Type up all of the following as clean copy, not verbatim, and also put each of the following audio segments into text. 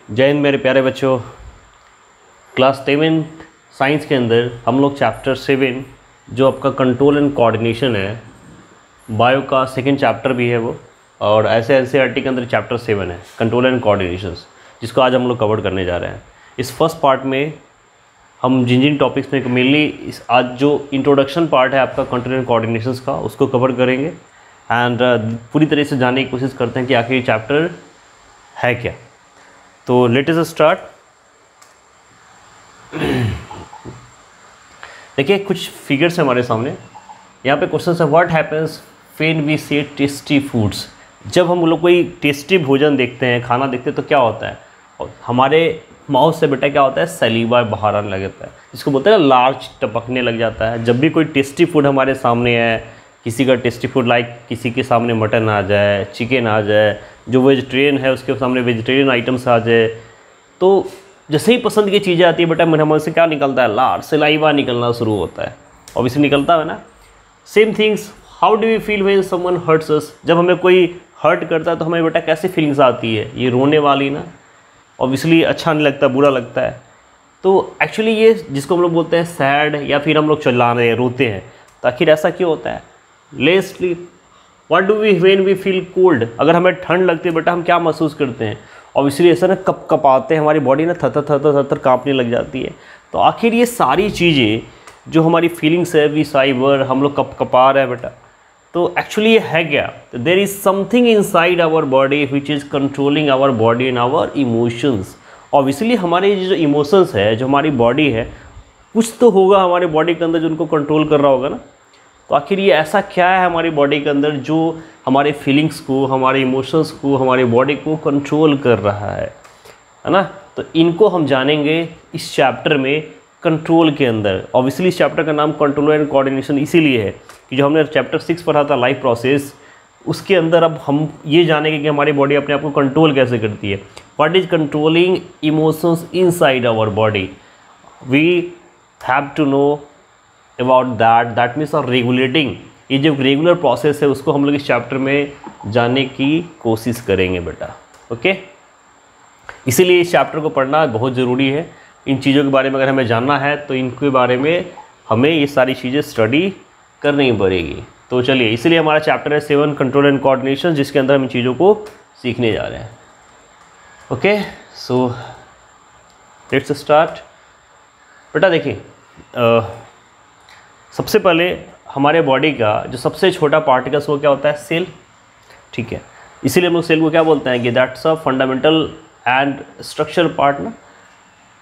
जय हिंद मेरे प्यारे बच्चों। क्लास 7 साइंस के अंदर हम लोग चैप्टर 7 जो आपका कंट्रोल एंड कोऑर्डिनेशन है, बायो का सेकंड चैप्टर भी है वो, और ऐसे एनसीईआरटी के अंदर चैप्टर 7 है कंट्रोल एंड कोऑर्डिनेशंस, जिसको आज हम लोग कवर करने जा रहे हैं। इस फर्स्ट पार्ट में हम जिन जिन टॉपिक्स में मेनली आज जो इंट्रोडक्शन पार्ट है आपका कंट्रोल एंड कोऑर्डिनेशंस का, उसको कवर करेंगे एंड पूरी तरह से जानने की कोशिश करते हैं कि आखिर ये चैप्टर है क्या। तो लेट अस स्टार्ट। देखिए कुछ फिगर्स हैं हमारे सामने। यहाँ पे क्वेश्चन है व्हाट हैपेंस व्हेन वी से टेस्टी फूड्स। जब हम लोग कोई टेस्टी भोजन देखते हैं, खाना देखते हैं, तो क्या होता है, और हमारे माउथ से बेटा क्या होता है, सलीवा बाहर आने लग जाता है, जिसको बोलते हैं ना लार्ज टपकने लग जाता है। जब भी कोई टेस्टी फूड हमारे सामने है, किसी का टेस्टी फूड लाइक किसी के सामने मटन आ जाए, चिकन आ जाए, जो वेजिटेरियन है उसके सामने वेजिटेरियन आइटम्स आ जाए, तो जैसे ही पसंद की चीज़ें आती है बेटा मेरे मन से क्या निकलता है, लार सलाइवा निकलना शुरू होता है। ऑब्वियसली निकलता है ना। Same things how do we feel when someone hurts us. जब हमें कोई हर्ट करता है तो हमें बेटा कैसी फीलिंग्स आती है, ये रोने वाली ना, ऑब्वियसली अच्छा नहीं लगता, बुरा लगता है। तो एक्चुअली ये जिसको हम लोग बोलते हैं सैड, या फिर हम लोग चिल्लाने रोते हैं, तो आखिर ऐसा क्यों होता है। Let's sleep. What do we when we feel cold. अगर हमें ठंड लगती है बेटा हम क्या महसूस करते हैं, ऑब्वियसली ऐसा ना कप कपाते हैं, हमारी बॉडी ना थर थर काँपने लग जाती है। तो आखिर ये सारी चीज़ें जो हमारी फीलिंग्स है, वी साइबर, हम लोग कप कपा रहे हैं बेटा, तो एक्चुअली ये है क्या। तो there is something inside our body which is controlling our body and our emotions. Obviously हमारे जो इमोशंस है, जो हमारी बॉडी है, कुछ तो होगा हमारे बॉडी के अंदर जो उनको कंट्रोल कर रहा होगा ना। तो आखिर ये ऐसा क्या है हमारी बॉडी के अंदर जो हमारे फीलिंग्स को, हमारे इमोशंस को, हमारी बॉडी को कंट्रोल कर रहा है ना। तो इनको हम जानेंगे इस चैप्टर में, कंट्रोल के अंदर। ऑब्वियसली इस चैप्टर का नाम कंट्रोल एंड कोऑर्डिनेशन इसीलिए है कि जो हमने चैप्टर 6 पढ़ा था लाइफ प्रोसेस, उसके अंदर अब हम ये जानेंगे कि हमारी बॉडी अपने आप को कंट्रोल कैसे करती है। What is controlling emotions inside our body, we have to know about that means और रेगुलेटिंग। ये जो रेगुलर प्रोसेस है उसको हम लोग इस चैप्टर में जानने की कोशिश करेंगे बेटा। ओके, इसीलिए इस चैप्टर को पढ़ना बहुत ज़रूरी है। इन चीज़ों के बारे में अगर हमें जानना है तो इनके बारे में हमें ये सारी चीज़ें स्टडी करनी पड़ेगी। तो चलिए, इसीलिए हमारा चैप्टर है 7 कंट्रोल एंड कोऑर्डिनेशन, जिसके अंदर हम इन चीज़ों को सीखने जा रहे हैं। Okay, so let's start. बेटा देखिए, सबसे पहले हमारे बॉडी का जो सबसे छोटा पार्टिकल्स वो क्या होता है, सेल। ठीक है, इसीलिए हम लोग सेल को क्या बोलते हैं कि that's a fundamental and structure part ना।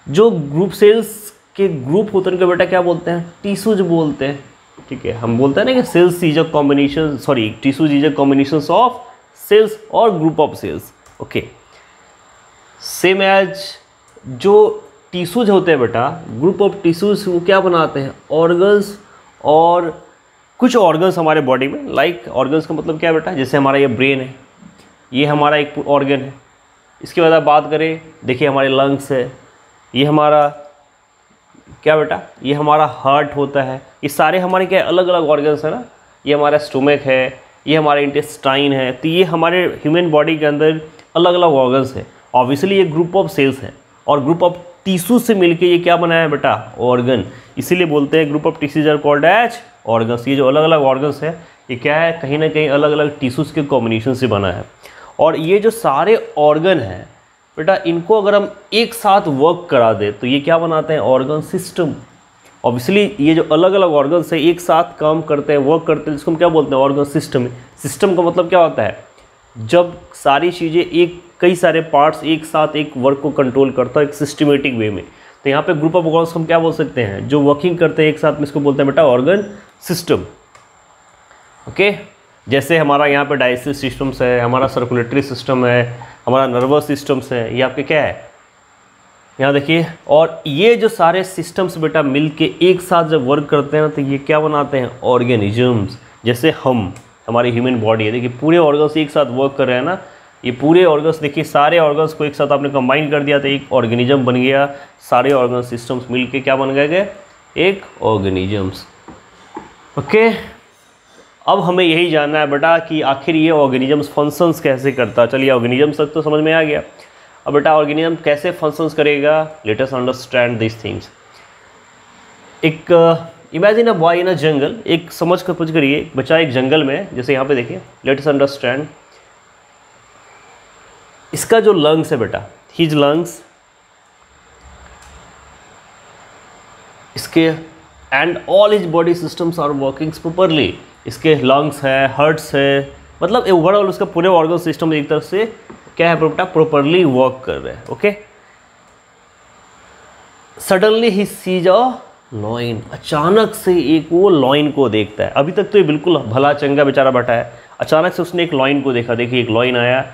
जो ग्रुप सेल्स के ग्रुप होते हैं उनको बेटा क्या बोलते हैं, टिश्यूज बोलते हैं। ठीक है, हम बोलते हैं ना कि cells is a combination, sorry tissues is a combination of cells और group of cells. Okay, same as जो टिश्यूज होते हैं बेटा, ग्रुप ऑफ टिश्यूज वो क्या बनाते हैं, ऑर्गन्स। और कुछ ऑर्गन्स हमारे बॉडी में, लाइक ऑर्गन्स का मतलब क्या है बेटा, जैसे हमारा ये ब्रेन है, ये हमारा एक ऑर्गन है। इसके बाद आप बात करें, देखिए हमारे लंग्स है, ये हमारा क्या बेटा, ये हमारा हार्ट होता है। ये सारे हमारे क्या अलग अलग ऑर्गन्स है ना। ये हमारा स्टोमक है, ये हमारा इंटेस्टाइन है। तो ये हमारे ह्यूमन बॉडी के अंदर अलग अलग ऑर्गन्स है। ऑब्वियसली ये ग्रुप ऑफ सेल्स है, और ग्रुप ऑफ टिश्यू से मिलके ये क्या बनाया है बेटा, ऑर्गन। इसीलिए बोलते हैं group of tissues are called as organs. ये जो अलग अलग ऑर्गन्स है ये क्या है, कहीं ना कहीं अलग अलग टिश्यूज के कॉम्बिनेशन से बना है। और ये जो सारे ऑर्गन हैं बेटा, इनको अगर हम एक साथ वर्क करा दे तो ये क्या बनाते हैं, ऑर्गन सिस्टम। ऑब्वियसली ये जो अलग अलग ऑर्गन्स है एक साथ काम करते हैं, वर्क करते हैं, जिसको हम क्या बोलते हैं, ऑर्गन सिस्टम। सिस्टम का मतलब क्या होता है, जब सारी चीज़ें एक कई सारे पार्ट्स एक साथ एक वर्क को कंट्रोल करता है एक सिस्टमेटिक वे में। तो यहाँ पे ग्रुप ऑफ ऑर्गन्स हम क्या बोल सकते हैं, जो वर्किंग करते हैं एक साथ में, इसको बोलते हैं बेटा ऑर्गन सिस्टम। ओके, जैसे हमारा यहाँ पे डाइजेस्टिव सिस्टम्स है, हमारा सर्कुलेटरी सिस्टम है, हमारा नर्वस सिस्टम्स है, ये आपके क्या है, यहाँ देखिए। और ये जो सारे सिस्टम्स बेटा मिल के एक साथ जब वर्क करते हैं ना, तो ये क्या बनाते हैं, ऑर्गेनिजम्स। जैसे हमारी ह्यूमन बॉडी है, देखिए पूरे ऑर्गन्स एक साथ वर्क कर रहे हैं ना। ये पूरे ऑर्गन्स देखिए, सारे ऑर्गन्स को एक साथ आपने कंबाइन कर दिया तो एक ऑर्गेनिज्म बन गया। सारे ऑर्गन सिस्टम्स मिलके क्या बन गए, एक ऑर्गेनिजम्स। ओके, अब हमें यही जानना है बेटा कि आखिर ये ऑर्गेनिजम्स फंक्शंस कैसे करता है। चलिए ऑर्गेनिजम्स तक तो समझ में आ गया। अब बेटा ऑर्गेनिज्म कैसे फंक्शंस करेगा, let us understand this things. एक इमेजिन अ बॉय इन अ जंगल, एक समझ कर पूछ करिए बच्चा एक जंगल में, जैसे यहाँ पे देखिए, लेट अस अंडरस्टैंड। इसका जो लंग्स है बेटा, हिज लंग्स, इसके and all his body systems are working properly. इसके लंग्स है, हार्ट्स है, मतलब ओवरऑल उसका पूरे ऑर्गन सिस्टम एक तरफ से क्या है बेटा, प्रॉपरली वर्क कर रहे हैं। ओके, सडनली ही सीज अ लॉइन, अचानक से एक वो लॉइन को देखता है। अभी तक तो ये बिल्कुल भला चंगा बेचारा बैठा है, अचानक से उसने एक लॉइन को देखा। देखिए एक लॉइन आया,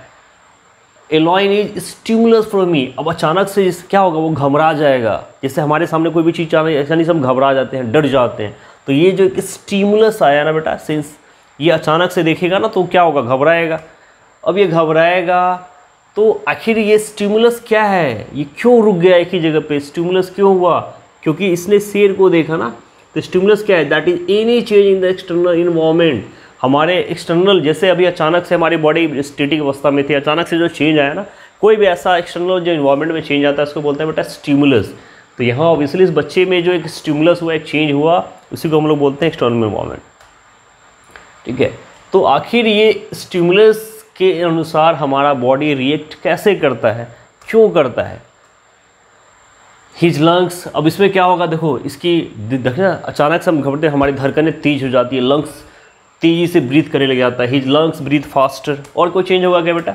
a lion is stimulus for me. अब अचानक से क्या होगा, वो घबरा जाएगा। जैसे हमारे सामने कोई भी चीज़ आ रही है, ऐसा नहीं सब घबरा जाते हैं, डर जाते हैं। तो ये जो एक स्टिमुलस आया ना बेटा, सिंस ये अचानक से देखेगा ना तो क्या होगा, घबराएगा। अब ये घबराएगा तो आखिर ये स्टिमुलस क्या है, ये क्यों रुक गया एक ही जगह पे, स्टिमुलस क्यों हुआ, क्योंकि इसने शेर को देखा ना। तो स्टिमुलस क्या है, that is any change in the external environment. हमारे एक्सटर्नल, जैसे अभी अचानक से हमारी बॉडी स्टैटिक अवस्था में थी, अचानक से जो चेंज आया ना, कोई भी ऐसा एक्सटर्नल जो इन्वायरमेंट में चेंज आता है उसको बोलते हैं बेटा स्टिमुलस। तो यहाँ ऑब्वियसली इस बच्चे में जो एक स्टिमुलस हुआ, एक चेंज हुआ, उसी को हम लोग बोलते हैं एक्सटर्नल इन्वायरमेंट। ठीक है, तो आखिर ये स्टिमुलस के अनुसार हमारा बॉडी रिएक्ट कैसे करता है, क्यों करता है। हिज लंग्स, अब इसमें क्या होगा, देखो इसकी देखना, अचानक से हम घबराते हैं, हमारी धड़कनें तेज हो जाती है, लंग्स तेजी से ब्रीथ करने लग जाता है। His lungs breathe faster. और कोई चेंज होगा क्या बेटा,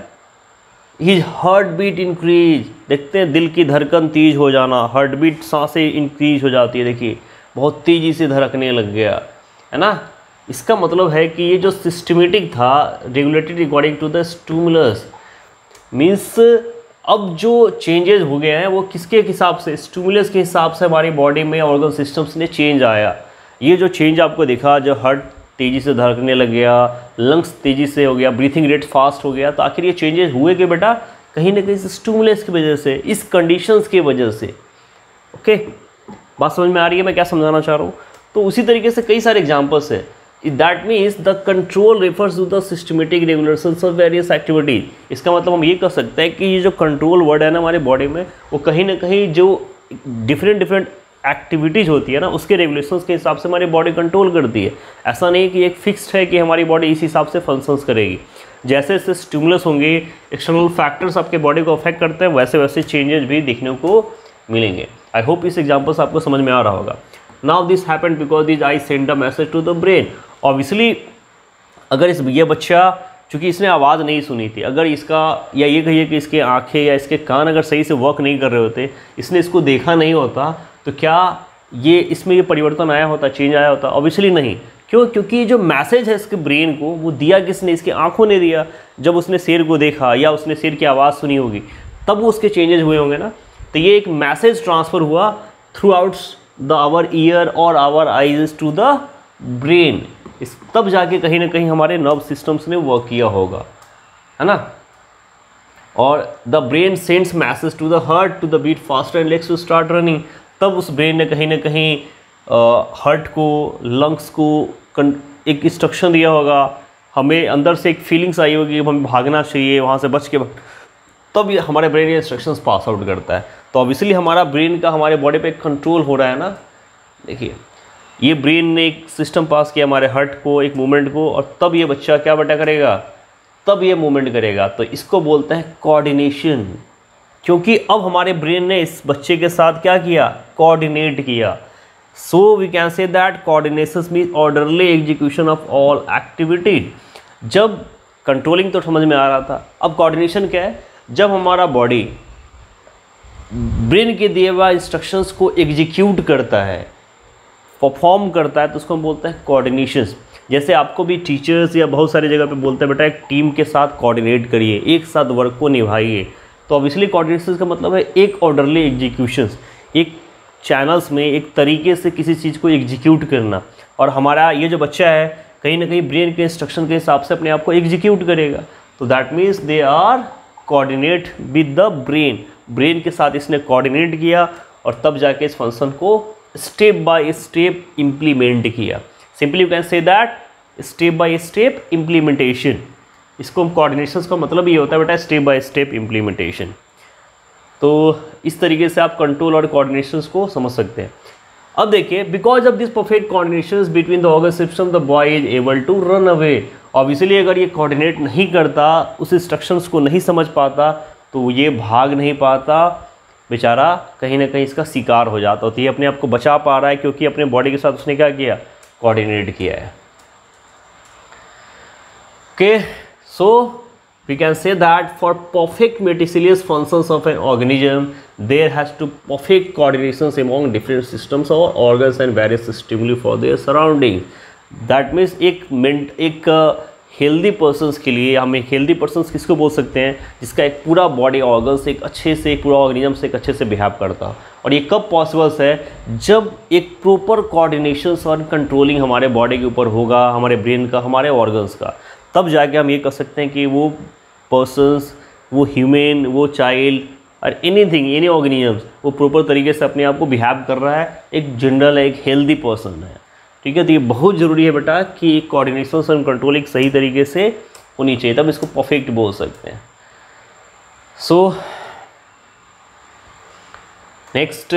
हिज हार्ट बीट इंक्रीज। देखते हैं दिल की धड़कन तेज हो जाना, हार्ट बीट सांसें इंक्रीज हो जाती है। देखिए बहुत तेज़ी से धड़कने लग गया है ना। इसका मतलब है कि ये जो सिस्टमेटिक था, regulated according to the stimulus, means अब जो चेंजेस हो गए हैं वो किसके हिसाब से, स्टिमुलस के हिसाब से हमारी बॉडी में ऑर्गन सिस्टम्स ने चेंज आया। ये जो चेंज आपको दिखा, जो हार्ट तेज़ी से धड़कने लग गया, लंग्स तेज़ी से हो गया, ब्रीथिंग रेट फास्ट हो गया, तो आखिर ये चेंजेस हुए कि बेटा कहीं ना कहीं स्टिमुलस की वजह से, इस कंडीशंस की वजह से। ओके, बात समझ में आ रही है मैं क्या समझाना चाह रहा हूँ। तो उसी तरीके से कई सारे एग्जाम्पल्स है। That means the control refers to the systematic regulations of various activities. इसका मतलब हम ये कह सकते हैं कि ये जो कंट्रोल वर्ड है ना हमारे बॉडी में, वो कहीं ना कहीं जो डिफरेंट एक्टिविटीज़ होती है ना, उसके रेगुलेशंस के हिसाब से हमारी बॉडी कंट्रोल करती है। ऐसा नहीं कि एक फिक्स्ड है कि हमारी बॉडी इस हिसाब से फंक्शंस करेगी। जैसे जैसे स्टिमुलस होंगे, एक्सटर्नल फैक्टर्स आपके बॉडी को अफेक्ट करते हैं, वैसे वैसे चेंजेस भी देखने को मिलेंगे। आई होप इस एग्जाम्पल से आपको समझ में आ रहा होगा। Now this happened because this eye send a message to the brain. Obviously अगर ये बच्चा, चूँकि इसने आवाज़ नहीं सुनी थी, अगर इसका, या ये कहिए कि इसके आँखें या इसके कान अगर सही से वर्क नहीं कर रहे होते, इसने इसको देखा नहीं होता, तो क्या ये इसमें ये परिवर्तन आया होता, चेंज आया होता? ऑब्वियसली नहीं। क्यों? क्योंकि जो मैसेज है इसके ब्रेन को, वो दिया किसने, इसकी आंखों ने दिया। जब उसने शेर को देखा या उसने शेर की आवाज़ सुनी होगी, तब वो उसके चेंजेस हुए होंगे ना। तो ये एक मैसेज ट्रांसफ़र हुआ throughout the our ear और our eyes to the brain. इस तब जाके कहीं ना कहीं हमारे नर्व सिस्टम्स ने वर्क किया होगा, है ना। और the brain sends message to the heart to the beat faster and legs to start running. तब उस ब्रेन ने कहीं ना कहीं हार्ट को, लंग्स को एक इंस्ट्रक्शन दिया होगा, हमें अंदर से एक फीलिंग्स आई होगी कि हमें भागना चाहिए, वहाँ से बच के तब ये हमारे ब्रेन ये इंस्ट्रक्शंस पास आउट करता है। तो ऑब्वियसली हमारा ब्रेन का हमारे बॉडी पे कंट्रोल हो रहा है ना। देखिए ये ब्रेन ने एक सिस्टम पास किया हमारे हार्ट को, एक मूवमेंट को, और तब ये बच्चा क्या बेटा करेगा, तब ये मूवमेंट करेगा। तो इसको बोलते हैं कोऑर्डिनेशन। क्योंकि अब हमारे ब्रेन ने इस बच्चे के साथ क्या किया, कोऑर्डिनेट किया। So we can say that coordination mean orderly execution of all activity. जब कंट्रोलिंग तो समझ में आ रहा था, अब कोऑर्डिनेशन क्या है, जब हमारा बॉडी ब्रेन के दिए हुए इंस्ट्रक्शंस को एग्जीक्यूट करता है, परफॉर्म करता है, तो उसको हम बोलते हैं कोऑर्डिनेशन। जैसे आपको भी टीचर्स या बहुत सारी जगह पे बोलते हैं बेटा एक टीम के साथ कोऑर्डिनेट करिए, एक साथ वर्क को निभाइए। तो ऑब्वियसली कोऑर्डिनेशन का मतलब है एक ऑर्डरली एग्जीक्यूशन, एक चैनल्स में एक तरीके से किसी चीज़ को एग्जीक्यूट करना। और हमारा ये जो बच्चा है कहीं ना कहीं ब्रेन के इंस्ट्रक्शन के हिसाब से अपने आप को एग्जीक्यूट करेगा। तो that means they are coordinate with the brain. Brain के साथ इसने कोऑर्डिनेट किया और तब जाके इस फंक्शन को स्टेप बाय स्टेप इम्प्लीमेंट किया। Simply you can say that step by step implementation. इसको कोऑर्डिनेशन का मतलब ये होता है बेटा स्टेप बाय स्टेप इम्प्लीमेंटेशन। तो इस तरीके से आप कंट्रोल और कोऑर्डिनेशंस को समझ सकते हैं। अब देखिए, because of this perfect coordinations between the organ system the boy is able to run away. Obviously अगर ये कोऑर्डिनेट नहीं करता, उस इंस्ट्रक्शंस को नहीं समझ पाता, तो ये भाग नहीं पाता, बेचारा कहीं ना कहीं इसका शिकार हो जाता। तो ये अपने आप को बचा पा रहा है क्योंकि अपने बॉडी के साथ उसने क्या किया, कोऑर्डिनेट किया है। Okay, so we can say that for perfect meticulous functions of an organism there has to perfect coordinations among different systems or organs and various stimuli for their surrounding. That means एक healthy persons के लिए, हम एक healthy persons किसको बोल सकते हैं, जिसका एक पूरा बॉडी ऑर्गन से एक अच्छे से, एक पूरा ऑर्गेनिज्म से एक अच्छे से बिहेव करता है। और ये कब पॉसिबल्स है, जब एक प्रॉपर कोऑर्डिनेशंस और कंट्रोलिंग हमारे बॉडी के ऊपर होगा, हमारे ब्रेन का, हमारे ऑर्गन्स का, तब जाके हम ये कह सकते हैं कि वो पर्सन्स, वो ह्यूमन, वो चाइल्ड और एनीथिंग, एनी ऑर्गेनिजम्स, वो प्रॉपर तरीके से अपने आप को बिहेव कर रहा है, एक जनरल, एक हेल्दी पर्सन है। ठीक है, तो ये बहुत ज़रूरी है बेटा कि कोऑर्डिनेशन और कंट्रोलिंग सही तरीके से होनी चाहिए, तब इसको परफेक्ट बोल सकते हैं। सो नेक्स्ट,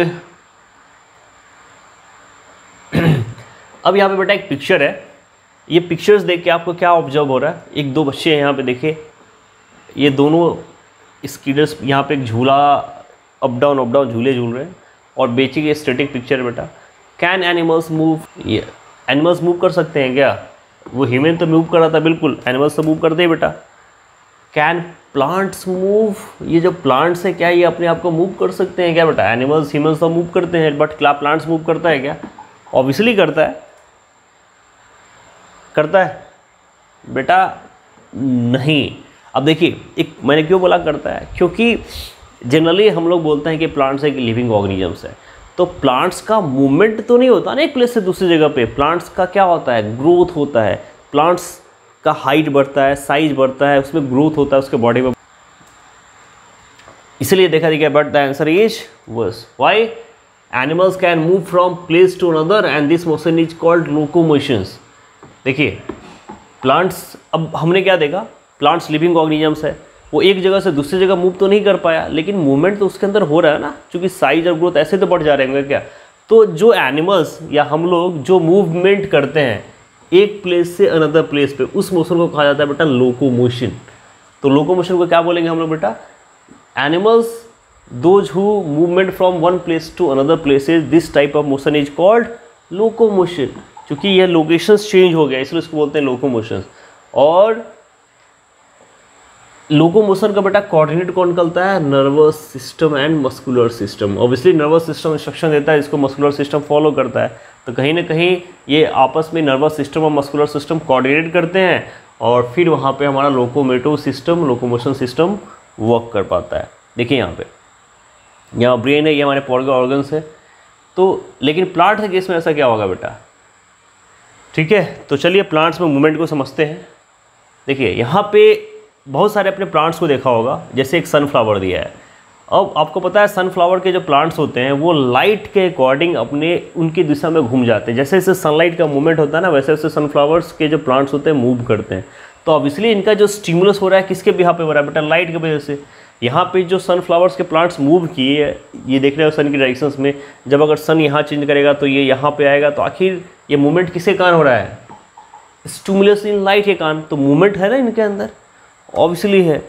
अब यहाँ पे बेटा एक पिक्चर है। ये पिक्चर्स देख के आपको क्या ऑब्जर्व हो रहा है, एक दो बच्चे हैं यहाँ पे, देखिए ये दोनों स्कीडर्स यहाँ पे एक झूला अप डाउन झूले झूल रहे हैं, और बेसिक स्टैटिक पिक्चर है बेटा। कैन एनिमल्स मूव, ये एनिमल्स मूव कर सकते हैं क्या, वो ह्यूमन तो मूव कर रहा था, बिल्कुल एनिमल्स तो मूव करते हैं बेटा। कैन प्लांट्स मूव, ये जो प्लांट्स है क्या ये अपने आप को मूव कर सकते हैं क्या बेटा, एनिमल्स ह्यूमन्स तो मूव करते हैं, बट क्या प्लांट्स मूव करता है क्या, ऑब्वियसली करता है, करता है बेटा नहीं। अब देखिए, एक मैंने क्यों बोला करता है, क्योंकि जनरली हम लोग बोलते हैं कि प्लांट्स एक लिविंग ऑर्गेनिजम्स है, तो प्लांट्स का मूवमेंट तो नहीं होता ना एक प्लेस से दूसरी जगह पे। प्लांट्स का क्या होता है, ग्रोथ होता है, प्लांट्स का हाइट बढ़ता है, साइज बढ़ता है, उसमें ग्रोथ होता है उसके बॉडी में, इसलिए देखा गया। But the answer is worse. Why? Animals can move from place to another and this motion is called locomotions. देखिए प्लांट्स, अब हमने क्या देखा, प्लांट्स लिविंग ऑर्गेनिजम्स है, वो एक जगह से दूसरी जगह मूव तो नहीं कर पाया, लेकिन मूवमेंट तो उसके अंदर हो रहा है ना, क्योंकि साइज और ग्रोथ ऐसे तो बढ़ जा रहे होंगे क्या। तो जो एनिमल्स या हम लोग जो मूवमेंट करते हैं एक प्लेस से अनदर प्लेस पे, उस मोशन को कहा जाता है बेटा लोकोमोशन। तो लोकोमोशन को क्या बोलेंगे हम लोग बेटा, animals those who movement from one place to another places, this type of motion is called locomotion. क्योंकि यह लोकेशंस चेंज हो गया इसलिए उसको बोलते हैं लोकोमोशन। और लोकोमोशन का बेटा कोऑर्डिनेट कौन करता है, nervous system and muscular system. Obviously nervous system instruction देता है, इसको मस्कुलर सिस्टम फॉलो करता है। तो कहीं ना कहीं ये आपस में नर्वस सिस्टम और मस्कुलर सिस्टम कोऑर्डिनेट करते हैं, और फिर वहाँ पे हमारा locomotive system, locomotion system work कर पाता है। देखिए यहाँ पे, यहाँ ब्रेन है, ये हमारे पॉर्गन ऑर्गन्स है। तो लेकिन प्लांट के केस में ऐसा क्या होगा बेटा, ठीक है। तो चलिए प्लांट्स में मूवमेंट को समझते हैं। देखिए यहाँ पे बहुत सारे अपने प्लांट्स को देखा होगा, जैसे एक सनफ्लावर दिया है। अब आपको पता है सनफ्लावर के जो प्लांट्स होते हैं वो लाइट के अकॉर्डिंग अपने उनकी दिशा में घूम जाते हैं। जैसे जैसे सनलाइट का मूवमेंट होता है ना, वैसे वैसे सनफ्लावर्स के जो प्लांट्स होते हैं मूव करते हैं। तो ऑब्वियसली इनका जो स्टिमुलस हो रहा है किसके बिहाफ पे हो रहा है बेटा, लाइट की वजह से। यहाँ पे जो सनफ्लावर्स के प्लांट्स मूव किए, ये देख रहे हो सन की डायरेक्शंस में, जब अगर सन यहाँ चेंज करेगा तो ये यहाँ पे आएगा, तो आखिर ये मूवमेंट किसके कारण हो रहा है, स्टिमुलस इन लाइट के कारण। तो मूवमेंट है ना इनके अंदर, ऑब्वियसली है।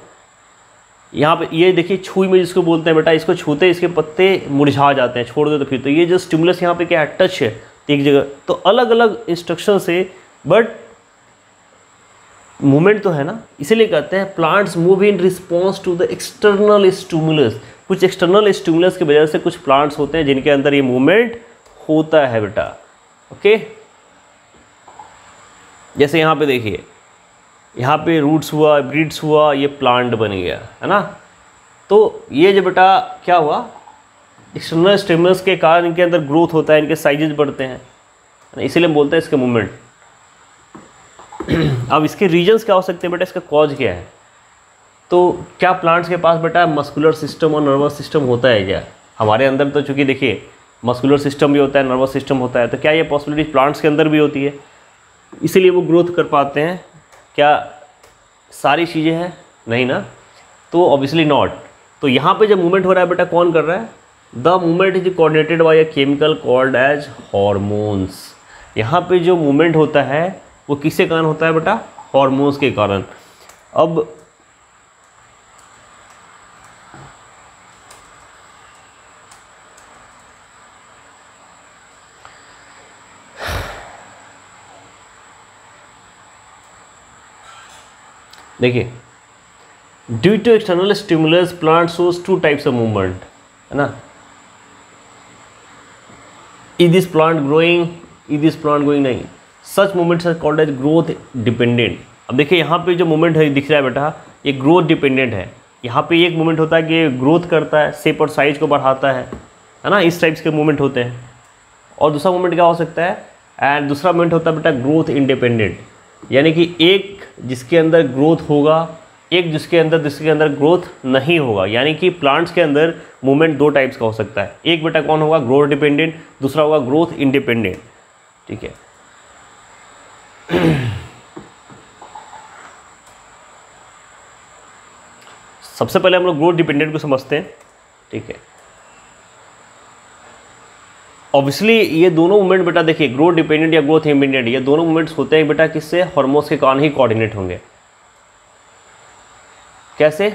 यहाँ पे ये देखिए छुई में जिसको बोलते हैं बेटा, इसको छूते इसके पत्ते मुरझा जाते हैं, छोड़ दो तो फिर। तो ये जो स्टिमुलस यहाँ पे क्या है, टच है एक जगह। तो अलग अलग इंस्ट्रक्शन से, बट मूवमेंट तो है ना, इसीलिए कहते हैं plants move in response to the external stimulus. कुछ एक्सटर्नल स्टिमुलस की वजह से कुछ प्लांट्स होते हैं जिनके अंदर ये मूवमेंट होता है बेटा। ओके, जैसे यहाँ पे देखिए, यहाँ पे रूट्स हुआ, ब्रीड्स हुआ, ये प्लांट बन गया है ना। तो ये जो बेटा क्या हुआ, एक्सटर्नल स्टिमुलस के कारण इनके अंदर ग्रोथ होता है, इनके साइजेज बढ़ते हैं, इसीलिए बोलते हैं इसके मूवमेंट। अब इसके रीजन्स क्या हो सकते हैं बेटा, इसका कॉज क्या है। तो क्या प्लांट्स के पास बेटा मस्कुलर सिस्टम और नर्वस सिस्टम होता है क्या, हमारे अंदर तो चूँकि देखिए मस्कुलर सिस्टम भी होता है, नर्वस सिस्टम होता है, तो क्या ये पॉसिबिलिटी प्लांट्स के अंदर भी होती है, इसीलिए वो ग्रोथ कर पाते हैं। क्या सारी चीज़ें हैं, नहीं ना। तो ऑब्वियसली नॉट। तो यहाँ पे जब मूवमेंट हो रहा है बेटा कौन कर रहा है? The movement is coordinated by a chemical called as hormones. यहाँ पे जो मूवमेंट होता है वो किसके कारण होता है बेटा? हॉर्मोन्स के कारण। अब देखिए, due to external stimulus plant shows two types of movement, है ना। Is this plant growing, is this plant growing? नहीं, such movements are called as growth dependent. अब देखिए यहाँ पे जो मूवमेंट है दिख रहा है बेटा, ये ग्रोथ डिपेंडेंट है। यहाँ पे एक मूवमेंट होता है कि ये ग्रोथ करता है, शेप और साइज को बढ़ाता है ना, इस टाइप्स के मूवमेंट होते हैं। और दूसरा मूवमेंट क्या हो सकता है? एंड दूसरा मूवमेंट होता है बेटा ग्रोथ इंडिपेंडेंट, यानी कि एक जिसके अंदर ग्रोथ होगा, एक जिसके अंदर ग्रोथ नहीं होगा। यानी कि प्लांट्स के अंदर मूवमेंट दो टाइप्स का हो सकता है। एक बेटा कौन होगा? ग्रोथ डिपेंडेंट, दूसरा होगा ग्रोथ इंडिपेंडेंट। ठीक है। सबसे पहले हम लोग ग्रोथ डिपेंडेंट को समझते हैं। ठीक है, ऑब्वियसली ये दोनों मूवमेंट बेटा देखिए, ग्रोथ डिपेंडेंट या ग्रोथ इंडिपेंडेंट, ये दोनों मूवमेंट्स होते हैं बेटा किससे? हार्मोन्स के कारण ही कोऑर्डिनेट होंगे। कैसे?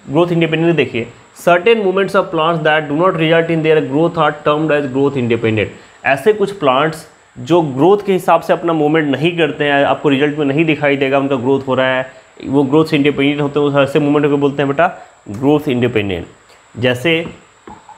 ग्रोथ इंडिपेंडेंट देखिए, certain movements of plants that do not result in their growth are termed as growth independent. ऐसे कुछ प्लांट्स जो ग्रोथ के हिसाब से अपना मूवमेंट नहीं करते हैं, आपको रिजल्ट में नहीं दिखाई देगा उनका ग्रोथ हो रहा है, वो ग्रोथ से इंडिपेंडेंट होते हैं, ऐसे मूवमेंट को बोलते हैं बेटा ग्रोथ इंडिपेंडेंट। जैसे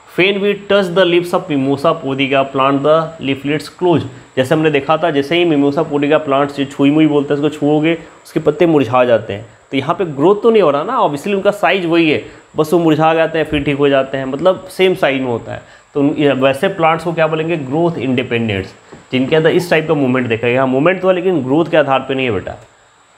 when we touch the lips of mimosa pudica plant the leaflets close. जैसे हमने देखा था, जैसे ही मिमोसा पोडिका प्लांट जो छुई मुई बोलते हैं, उसको छुओगे उसके पत्ते मुरझा जाते हैं। तो यहाँ पे ग्रोथ तो नहीं हो रहा ना, ऑब्वियसली उनका साइज वही है, बस वो मुरझा जाते हैं फिर ठीक हो जाते हैं, मतलब सेम साइज में होता है। तो वैसे प्लांट्स को क्या बोलेंगे? ग्रोथ इंडिपेंडेंट्स, जिनके अंदर इस टाइप का मूवमेंट देखा गया। यहाँ मूवमेंट तो है लेकिन ग्रोथ के आधार पर नहीं है बेटा।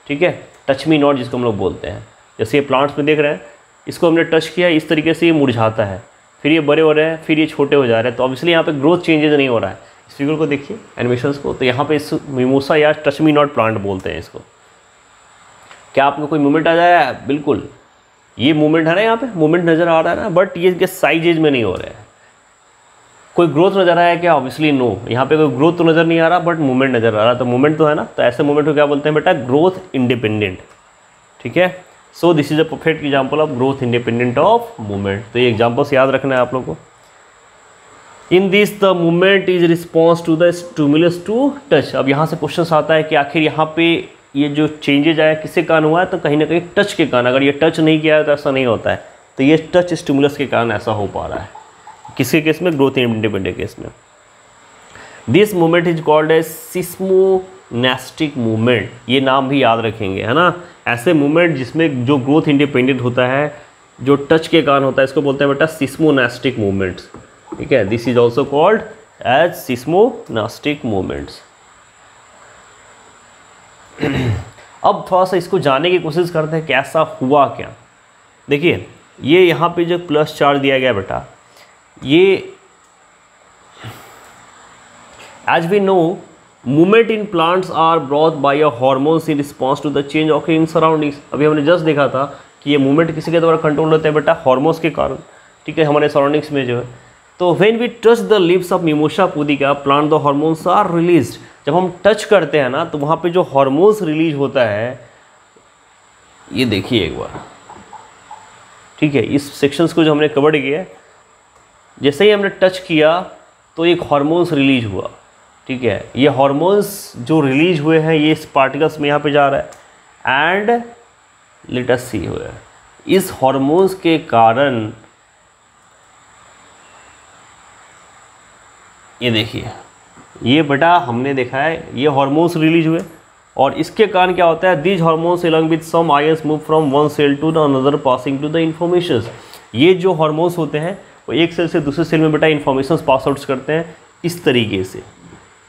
ठीक है, टच मी नॉट जिसको हम लोग बोलते हैं। जैसे ये प्लांट्स में देख रहे हैं, इसको हमने टच किया, इस तरीके से ये मुरझाता है, फिर ये बड़े हो रहे हैं, फिर ये छोटे हो जा रहे हैं। तो ऑब्वियसली यहाँ पे ग्रोथ चेंजेस नहीं हो रहा है। इस फिगर को देखिए, एनिमेशंस को, तो यहाँ पे इस मिमोसा या टच मी नॉट प्लांट बोलते हैं इसको। क्या आपको कोई मूवमेंट आ जाए? बिल्कुल, ये मूवमेंट है ना, यहाँ पे मूवमेंट नज़र आ रहा है ना, बट ये इनके साइजेज में नहीं हो रहे हैं। कोई ग्रोथ नज़र आया क्या? ऑब्वियसली नो, यहाँ पे कोई ग्रोथ तो नज़र नहीं आ रहा बट मूवमेंट नज़र आ रहा है। तो मूवमेंट तो है ना, तो ऐसे मूवमेंट को क्या बोलते हैं बेटा? Growth independent. ठीक है, so this is a perfect example of growth independent of movement. तो ये एग्जाम्पल्स याद रखना है आप लोगों को। In this the movement is response to the stimulus to touch. अब यहाँ से क्वेश्चन आता है कि आखिर यहाँ पे ये जो चेंजेज आया किसके कारण हुआ है? तो कहीं ना कहीं टच के कारण। अगर ये टच नहीं किया है तो ऐसा नहीं होता है, तो ये टच स्टिमुलस के कारण ऐसा हो पा रहा है। किसके केस में? ग्रोथ इंडिपेंडेंट केस में। This movement is called as seismonastic movement. ये नाम भी याद रखेंगे, है ना। ऐसे मूवमेंट जिसमें जो ग्रोथ इंडिपेंडेंट होता है, जो टच के कारण होता है, इसको बोलते हैं बेटा सिस्मोनेस्टिक मूवमेंट्स। ठीक है, this is also called as seismonastic movements. अब थोड़ा सा इसको जानने की कोशिश करते हैं कैसा हुआ क्या। देखिए, ये यहाँ पे जो प्लस चार्ज दिया गया बेटा, ये as we know movement in plants are brought by a hormones in response to the change of in surroundings. अभी हमने जस्ट देखा था कि ये मूवमेंट किसी के द्वारा कंट्रोल होता है बेटा? हार्मोन्स के कारण। ठीक है, हमारे सराउंडिंग्स में जो है। तो when we touch the lips of mimosa pudica plant the hormones are released. जब हम टच करते हैं ना, तो वहाँ पे जो हार्मोन्स रिलीज होता है, ये देखिए एक बार। ठीक है, इस सेक्शंस को जो हमने कवर किया है, जैसे ही हमने टच किया तो एक हार्मोन्स रिलीज हुआ। ठीक है, ये हार्मोन्स जो रिलीज हुए हैं ये इस पार्टिकल्स में यहाँ पे जा रहा है एंड लेट अस सी हुआ है। इस हार्मोन्स के कारण ये देखिए, ये बेटा हमने देखा है ये हार्मोन्स रिलीज हुए, और इसके कारण क्या होता है? These hormones along with some ions move from one cell to the another passing to the information. ये जो हार्मोन्स होते हैं वो एक सेल से दूसरे सेल में बेटा इंफॉर्मेशन पास आउट करते हैं इस तरीके से।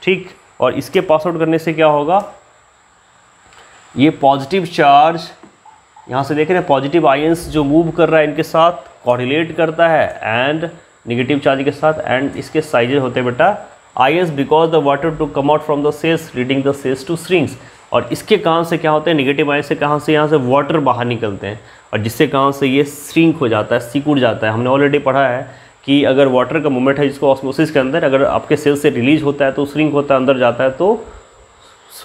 ठीक, और इसके पास आउट करने से क्या होगा? ये पॉजिटिव चार्ज यहाँ से देख रहे हैं, पॉजिटिव आयंस जो मूव कर रहा है इनके साथ कोरिलेट करता है एंड नेगेटिव चार्ज के साथ, एंड इसके साइजेस होते हैं बेटा ions because the water to come out from the cells leading the cells to shrinks. और इसके कारण से क्या होता है, नेगेटिव आयन से कहाँ से, यहाँ से वाटर बाहर निकलते हैं और जिससे कारण से ये श्रिंक हो जाता है, सिकुड़ जाता है। हमने ऑलरेडी पढ़ा है कि अगर वाटर का मूवमेंट है जिसको ऑस्मोसिस के अंदर अगर आपके सेल से रिलीज होता है तो श्रिंक होता है, अंदर जाता है तो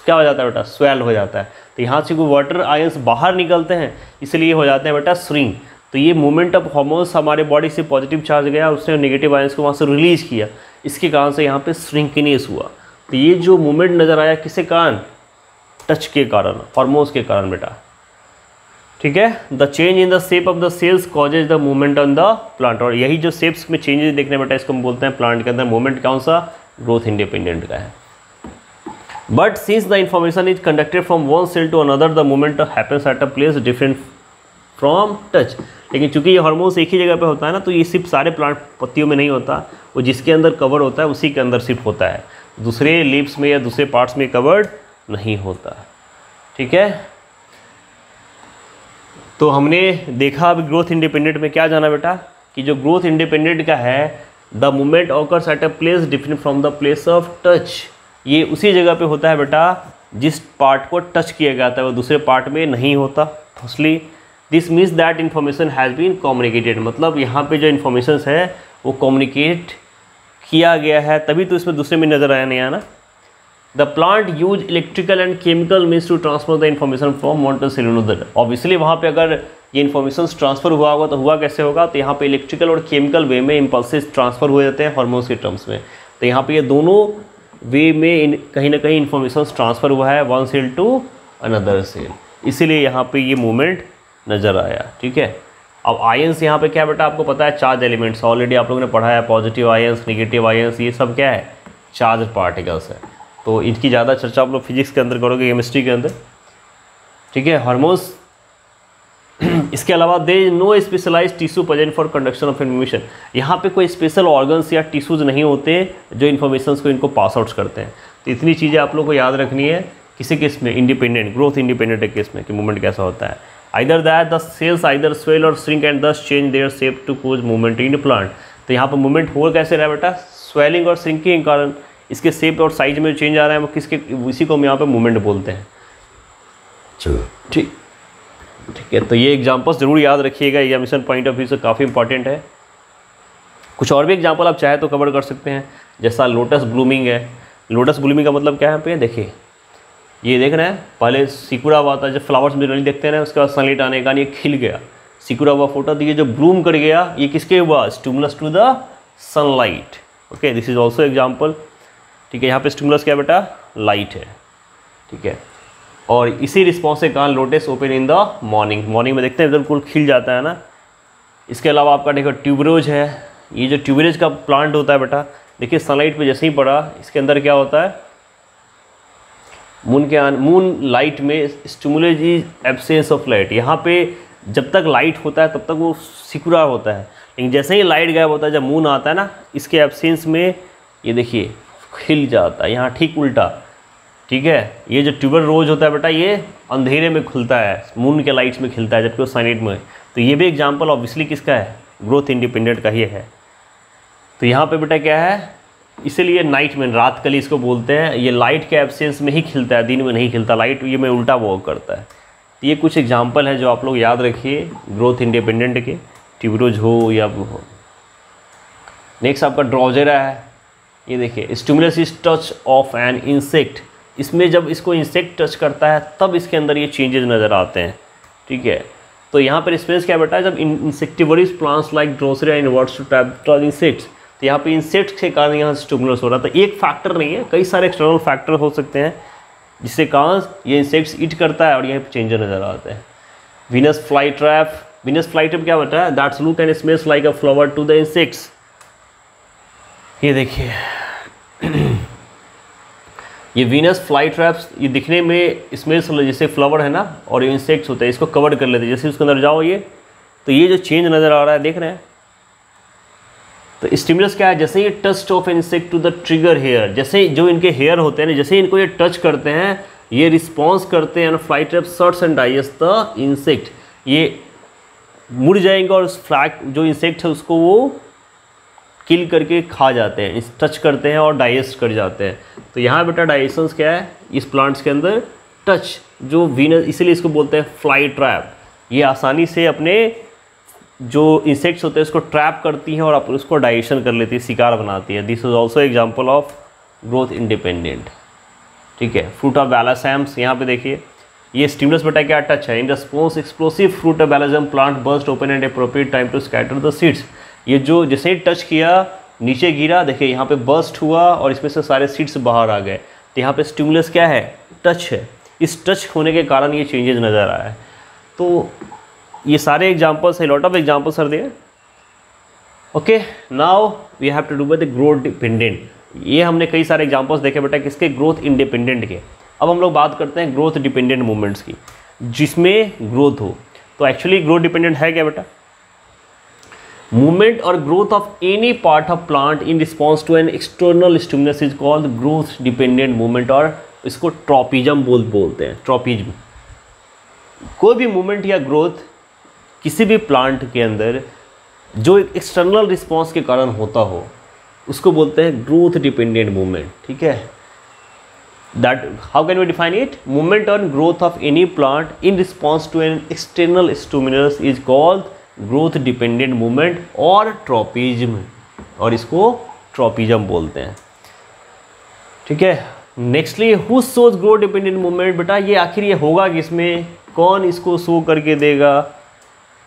क्या हो जाता है बेटा, स्वेल हो जाता है। तो यहाँ से कोई वाटर आयंस बाहर निकलते हैं इसलिए हो जाते हैं बेटा श्रिंक। तो ये मूवमेंट ऑफ हार्मोन्स हमारे बॉडी से पॉजिटिव चार्ज गया, उसने नेगेटिव आयंस को वहाँ से रिलीज किया, इसके कारण से यहाँ पे श्रिंकिनेस हुआ। तो ये जो मूवमेंट नज़र आया किसके कारण, टच के कारण, हार्मोन्स के कारण बेटा, ठीक है। The change in the shape of the cells causes the movement on the plant. और यही जो शेप्स में चेंजेस देखने बेटा इसको हम बोलते हैं प्लांट के अंदर मूवमेंट कौन सा, ग्रोथ इंडिपेंडेंट का है। But since the information is conducted from one cell to another the movement happens at a place different from touch. लेकिन चूंकि ये हार्मोन्स एक ही जगह पे होता है ना, तो ये सिर्फ सारे प्लांट पत्तियों में नहीं होता, वो जिसके अंदर कवर होता है उसी के अंदर सिर्फ होता है, दूसरे लीव्स में या दूसरे पार्ट्स में कवर्ड नहीं होता, ठीक है। तो हमने देखा अभी ग्रोथ इंडिपेंडेंट में क्या जाना बेटा, कि जो ग्रोथ इंडिपेंडेंट का है the movement occurs eight a place different from the place of touch. ये उसी जगह पे होता है बेटा जिस पार्ट को टच किया जाता है वो दूसरे पार्ट में नहीं होता। Firstly this means that information has been communicated, मतलब यहाँ पे जो इन्फॉर्मेशन है वो कम्युनिकेट किया गया है, तभी तो इसमें दूसरे में नज़र आया नहीं आना। The plant use electrical and chemical means to transfer the information from one to cell another. Obviously वहाँ पे अगर ये इन्फॉर्मेशन ट्रांसफर हुआ होगा तो हुआ कैसे होगा, तो यहाँ पे इलेक्ट्रिकल और केमिकल वे में इम्पल्सेस ट्रांसफर हो जाते हैं हार्मोन्स के टर्म्स में। तो यहाँ पे ये दोनों वे में कहीं ना कहीं इन्फॉर्मेशन ट्रांसफ़र हुआ है one cell to another cell, इसीलिए यहाँ पे ये मूवमेंट नज़र आया, ठीक है। अब आयंस यहाँ पे क्या बेटा आपको पता है, चार्ज एलिमेंट्स ऑलरेडी आप लोगों ने पढ़ा है, पॉजिटिव आयंस, नेगेटिव आयंस, ये सब क्या है, चार्ज पार्टिकल्स है। तो इनकी ज़्यादा चर्चा आप लोग फिजिक्स के अंदर करोगे, केमिस्ट्री के अंदर, ठीक है। हार्मोन्स इसके अलावा they no specialize tissue present for conduction of information. यहाँ पे कोई स्पेशल ऑर्गन्स या टिश्यूज नहीं होते जो इन्फॉर्मेशन को इनको पास आउट करते हैं। तो इतनी चीज़ें आप लोग को याद रखनी है किसी केस में, इंडिपेंडेंट ग्रोथ इंडिपेंडेंट केस में कि मूवमेंट कैसा होता है। Either that the cells either swell और shrink and thus change their shape to cause movement in plant. तो यहाँ पर मूवमेंट हो कैसे रहा है बेटा, स्वेलिंग और श्रिंकिंग के कारण इसके शेप और साइज में चेंज आ रहा है, वो किसके, इसी को हम यहाँ पर मूवमेंट बोलते हैं। चलो ठीक है। तो ये एग्जांपल्स जरूर याद रखिएगा, एग्जामिनेशन पॉइंट ऑफ व्यू से काफ़ी इंपॉर्टेंट है। कुछ और भी एग्जांपल आप चाहे तो कवर कर सकते हैं, जैसा लोटस ब्लूमिंग है। लोटस ब्लूमिंग का मतलब क्या है पे, देखिए ये देख रहे हैं, पहले सिकुड़ा हुआ था, जब फ्लावर्स जनरली देखते हैं ना, उसके बाद सनलाइट आने का ये खिल गया, सिकुड़ा हुआ फोटो, तो ये जो ब्लूम कर गया ये किसके हुआ, stimulus to the sunlight. Okay, this is also example, ठीक है। यहाँ पे स्टिमुलस क्या बेटा, लाइट है, ठीक है। और इसी रिस्पॉन्स के कारण lotus open in the morning, morning में देखते हैं बिल्कुल खिल जाता है ना। इसके अलावा आपका देखो ट्यूबरोज है, ये जो ट्यूबरोज का प्लांट होता है बेटा, देखिए सनलाइट पे जैसे ही पड़ा, इसके अंदर क्या होता है, मून लाइट में स्टिमुलेज इज एब्सेंस ऑफ लाइट। यहाँ पे जब तक लाइट होता है तब तक वो सिकुड़ा होता है, लेकिन जैसे ही लाइट गायब होता है, जब मून आता है ना, इसके एब्सेंस में ये देखिए खिल जाता है। यहाँ ठीक उल्टा, ठीक है। ये जो ट्यूबर रोज होता है बेटा, ये अंधेरे में खुलता है, मून के लाइट्स में खिलता है, जबकि वो सनलाइट में। तो ये भी एग्जांपल ऑब्वियसली किसका है, ग्रोथ इंडिपेंडेंट का ही है। तो यहाँ पे बेटा क्या है, इसीलिए नाइट में, रात कली इसको बोलते हैं, ये लाइट के एब्सेंस में ही खिलता है, दिन में नहीं खिलता, लाइट ये में उल्टा वर्क करता है। तो ये कुछ एग्जाम्पल है जो आप लोग याद रखिए ग्रोथ इंडिपेंडेंट के, ट्यूबरोज हो या हो। नेक्स्ट आपका ड्रोजेरा है, ये देखिए stimulus is touch of an insect. इसमें जब इसको इंसेक्ट टच करता है तब इसके अंदर ये चेंजेस नज़र आते हैं, ठीक है। तो यहाँ पर स्पेस क्या बेटा, जब insectivorous plants like drosera inverts to trap insects, तो यहाँ पे इंसेक्ट्स के कारण यहाँ स्टिमुलस हो रहा था। एक फैक्टर नहीं है, कई सारे एक्सटर्नल फैक्टर हो सकते हैं जिससे कारण ये इंसेक्ट्स ईट करता है और यहाँ पे चेंजेस नज़र आते हैं। Venus fly trap, Venus fly trap क्या बेटा है, that's look and smells like a flower to the insects. ये देखिए ये वीनस फ्लाई ट्रैप्स, ये दिखने में स्मेल्स जैसे फ्लावर है ना, और ये इंसेक्ट्स होते हैं, इसको कवर कर लेते हैं। जैसे उसके अंदर जाओ ये, तो ये जो चेंज नज़र आ रहा है, देख रहे हैं। तो स्टिमुलस क्या है, जैसे ये touch of insect to the trigger hair, जैसे जो इनके हेयर होते हैं ना, जैसे इनको ये टच करते हैं, ये रिस्पॉन्स करते हैं, fly trap shirts and digest the insect. ये मुड़ जाएंगे और उस फ्लैग जो इंसेक्ट है उसको वो किल करके खा जाते हैं, टच करते हैं और डाइजेस्ट कर जाते हैं। तो यहाँ बेटा डाइजेशन क्या है, इस प्लांट्स के अंदर टच जो वीनस, इसीलिए इसको बोलते हैं फ्लाई ट्रैप। ये आसानी से अपने जो इंसेक्ट्स होते हैं उसको ट्रैप करती हैं और आप उसको डाइजेशन कर लेती है, शिकार बनाती है। This is also example of growth independent. ठीक है, फ्रूट ऑफ बैलासैम्स, यहाँ पे देखिए ये स्टिमुलस बेटा क्या टच है। In response explosive fruit of balsam plant burst open and appropriate time to scatter the seeds. ये जो जैसे ही टच किया नीचे गिरा, देखिए यहाँ पे बर्स्ट हुआ और इसमें से सारे सीड्स बाहर आ गए। तो यहाँ पे स्टिमुलस क्या है, टच है। इस टच होने के कारण ये चेंजेस नज़र आया है। तो ये सारे एग्जाम्पल्स है, लॉट ऑफ एग्जाम्पल्स सर दिए। Okay, now we have to do with the growth dependent. ये हमने कई सारे एग्जाम्पल्स देखे बेटा किसके, ग्रोथ इंडिपेंडेंट के। अब हम लोग बात करते हैं ग्रोथ डिपेंडेंट मूवमेंट्स की, जिसमें ग्रोथ हो। तो एक्चुअली ग्रोथ डिपेंडेंट है क्या बेटा, मूवमेंट और growth of any part of plant in response to an external stimulus is called growth dependent movement, और इसको ट्रॉपिज्म बोलते हैं। ट्रॉपिज्म, कोई भी मूवमेंट या ग्रोथ किसी भी प्लांट के अंदर जो एक एक्सटर्नल रिस्पॉन्स के कारण होता हो उसको बोलते हैं ग्रोथ डिपेंडेंट मूवमेंट। ठीक है, that how can we define it, movement और growth of any plant in response to an external stimulus is called growth dependent movement और ट्रॉपिज्म, और इसको ट्रॉपिज्म बोलते हैं। ठीक है, nextly who shows growth dependent movement, बेटा ये आखिर ये होगा किसमें, कौन इसको शो करके देगा,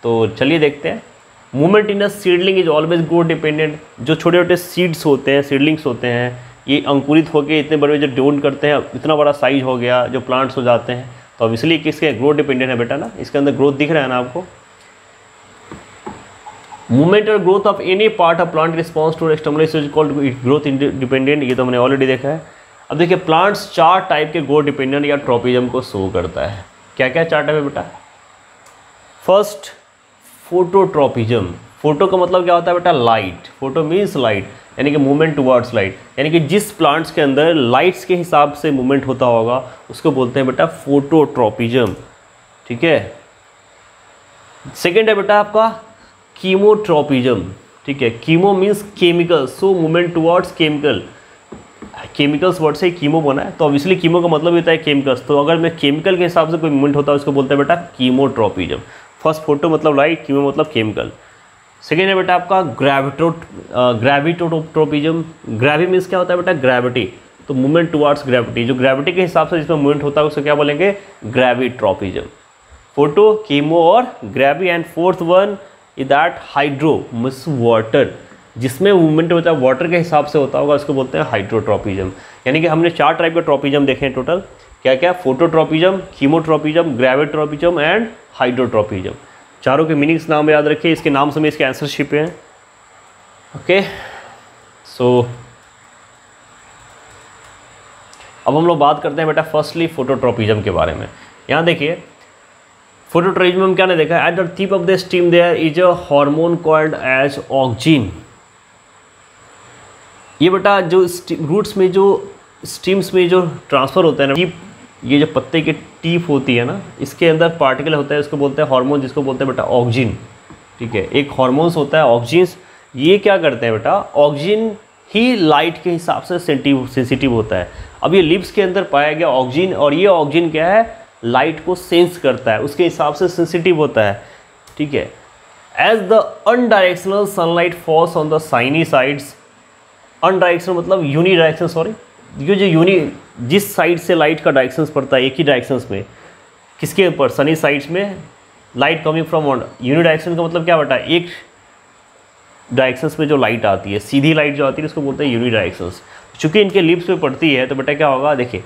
तो चलिए देखते हैं। Movement in a seedling is always growth dependent. जो छोटे छोटे सीड्स होते हैं, सीडलिंग्स होते हैं, ये अंकुरित होकर इतने बड़े जो ड्रोन करते हैं, इतना बड़ा साइज हो गया, जो प्लांट्स हो जाते हैं, तो अब इसलिए किसके ग्रोथ डिपेंडेंट है बेटा ना, इसके अंदर ग्रोथ दिख रहा है ना आपको। मूवमेंट और growth of any part of plant response to external called growth dependent, ये तो हमने ऑलरेडी देखा है। अब देखिए प्लांट्स 4 टाइप के ग्रोथ डिपेंडेंट या ट्रॉपिज्म को शो करता है। क्या क्या 4 टाइप है बेटा, फर्स्ट फोटोट्रॉपिज्म। फोटो का मतलब क्या होता है बेटा, लाइट। फोटो मीन्स लाइट, यानी कि मूवमेंट टुवर्ड्स लाइट, यानी कि जिस प्लांट्स के अंदर लाइट्स के हिसाब से मूवमेंट होता होगा उसको बोलते हैं बेटा फोटोट्रॉपिज्म। ठीक है, सेकेंड है बेटा आपका कीमोट्रॉपिज्म। ठीक है, chemo means chemical, so movement towards chemical, chemicals word से कीमो बना है, तो ऑब्वियसली कीमो का मतलब होता है केमिकल्स। तो अगर मैं केमिकल के हिसाब से कोई मूवमेंट होता है उसको बोलते हैं बेटा कीमोट्रॉपिज्म। फर्स्ट फोटो मतलब लाइट, कीमो मतलब केमिकल। सेकेंड है बेटा आपका ग्रेविटोट्रोपिज्म। ग्रेवी मीन्स क्या होता है बेटा, ग्रेविटी, तो मूवमेंट टुवर्ड्स ग्रेविटी, जो ग्रेविटी के हिसाब से जिसमें मूवमेंट होता है उसको क्या बोलेंगे, ग्रेविट्रोपिज्म। फोटो, कीमो और gravy. And fourth one is that hydro means water, जिसमें मूवमेंट होता है वाटर के हिसाब से होता होगा उसको बोलते हैं हाइड्रोट्रोपिज्म। यानी कि हमने 4 टाइप के ट्रोपिज्म देखे हैं टोटल, क्या क्या, फोटोट्रोपिज्म, कीमोट्रोपिज्म, ग्रेविट्रोपिज्म एंड हाइड्रोट्रोपिज्म। चारों के मीनिंग्स नाम याद रखिए, इसके नाम से में इसके आंसर छिपे हैं। ओके, सो अब हम लोग बात करते हैं बेटा फर्स्टली फोटोट्रोपिज्म के बारे में। यहाँ देखिए फोटोट्रोपिज्म में क्या ने देखा है, at the tip of the stem there is a hormone called as auxin. ये बेटा जो रूट्स में जो स्टीम्स में जो ट्रांसफ़र होता है ना, टिप, ये जो पत्ते की टिप होती है ना, इसके अंदर पार्टिकल होता है, उसको बोलते हैं हार्मोन, जिसको बोलते हैं बेटा ऑक्सिन। ठीक है, एक हार्मोन्स होता है ऑक्सिन्स, ये क्या करते हैं बेटा, ऑक्सिन ही लाइट के हिसाब से सेंसिटिव होता है। अब ये लिप्स के अंदर पाया गया ऑक्सिन, और ये ऑक्सिन क्या है, लाइट को सेंस करता है, उसके हिसाब से सेंसिटिव होता है। ठीक है, as the unidirectional sunlight falls on the shiny sides, unidirectional मतलब यूनी डायरेक्शन, सॉरी, ये जो यूनी, जिस साइड से लाइट का डायरेक्शंस पड़ता है एक ही डायरेक्शंस में, किसके ऊपर, सनी साइड्स में light coming from unidirection का मतलब क्या बेटा, एक डायरेक्शंस में जो लाइट आती है, सीधी लाइट जो आती है उसको बोलते हैं यूनी डायरेक्शंस। चूँकि इनके लिप्स पे पड़ती है तो बेटा क्या होगा, देखिए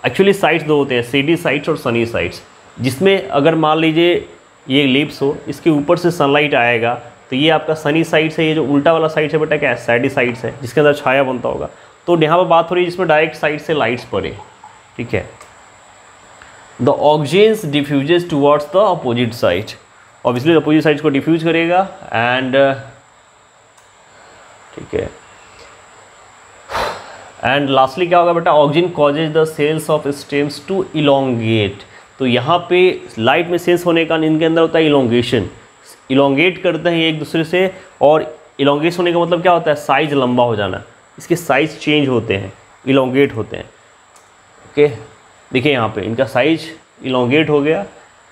एक्चुअली साइड्स 2 होते हैं, सीडी साइड्स और सनी साइड्स, जिसमें अगर मान लीजिए ये लिप्स हो, इसके ऊपर से सनलाइट आएगा तो ये आपका सनी साइड्स है, ये जो उल्टा वाला साइड है बेटा क्या है, सैडी साइड्स है, जिसके अंदर छाया बनता होगा। तो यहाँ पर बात हो रही है जिसमें डायरेक्ट साइड से लाइट्स पड़े। ठीक है, the auxins diffuses towards the opposite side, obviously opposite sides को डिफ्यूज करेगा। एंड ठीक है, एंड लास्टली क्या होगा बेटा, auxin causes the cells of stems to elongate. तो यहाँ पे लाइट में सेंस होने का इनके अंदर होता है इलोंगेशन, इलोंगेट करते हैं एक दूसरे से, और इलोंगेट होने का मतलब क्या होता है, साइज लंबा हो जाना, इसके साइज चेंज होते हैं, इलोंगेट होते हैं। ओके, देखिए यहाँ पे इनका साइज इलोंगेट हो गया,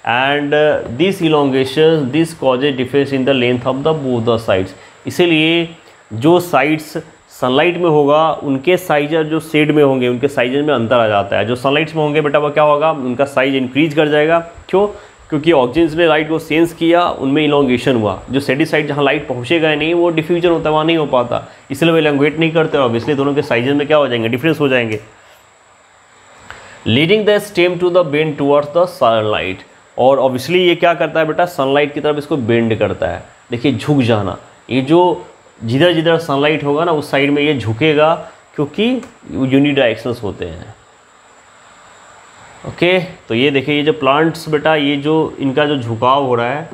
and this elongation this causes difference in the length of the both the sides. इसीलिए जो साइड्स सनलाइट में होगा उनके साइज जो शेड में होंगे उनके साइजेज में अंतर आ जाता है। जो सनलाइट में होंगे बेटा वो क्या होगा, उनका साइज इंक्रीज कर जाएगा। क्यों? क्योंकि ऑक्सीजन ने लाइट को सेंस किया, उनमें इलोंगेशन हुआ। जो शेडी साइड जहाँ लाइट पहुँचेगा नहीं वो डिफ्यूजन होता है, वहाँ नहीं हो पाता, इसलिए वो इलोंगेट नहीं करते और ऑब्वियसली दोनों के साइजेज में क्या हो जाएंगे, डिफरेंस हो जाएंगे। Leading the stem to the bend towards the sunlight, और ऑब्वियसली ये क्या करता है बेटा, सनलाइट की तरफ इसको बेंड करता है। देखिए झुक जाना, ये जो जिधर जिधर सनलाइट होगा ना उस साइड में ये झुकेगा, क्योंकि यूनिडायरेक्शनल्स होते हैं। ओके, तो ये देखिए ये जो प्लांट्स बेटा, ये जो इनका जो झुकाव हो रहा है,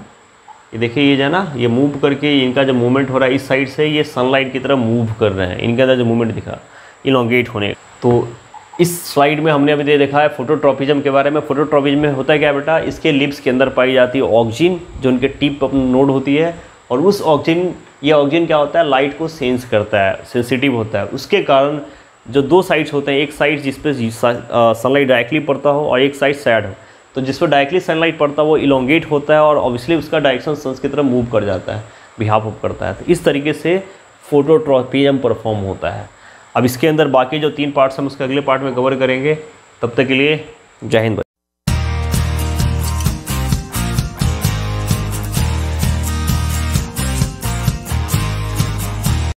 ये देखिए ये जो है ना, ये मूव करके इनका जो मूवमेंट हो रहा है इस साइड से, ये सनलाइट की तरफ मूव कर रहे हैं। इनका जो मूवमेंट दिखा इलोंगेट होने। तो इस स्लाइड में हमने अभी देखा है फोटोट्रॉपिज्म के बारे में। फोटोट्रॉपिज्म में होता है क्या बेटा, इसके लिप्स के अंदर पाई जाती है ऑक्सीजन, जो उनके टिप पर नोड होती है, और उस ऑक्सीजन, ये ऑक्सीजन क्या होता है, लाइट को सेंस करता है, सेंसिटिव होता है। उसके कारण जो दो साइड्स होते हैं, एक साइड जिस पे सनलाइट डायरेक्टली पड़ता हो और एक साइड सैड हो, तो जिस पर डायरेक्टली सनलाइट पड़ता है वो इलोंगेट होता है और ऑब्वियसली उसका डायरेक्शन सन की तरफ मूव कर जाता है, बिहाफ ऑफ करता है। तो इस तरीके से फोटोट्रॉपिज्म परफॉर्म होता है। अब इसके अंदर बाकी जो 3 पार्ट्स हम उसके अगले पार्ट में कवर करेंगे। तब तक के लिए जय हिंद।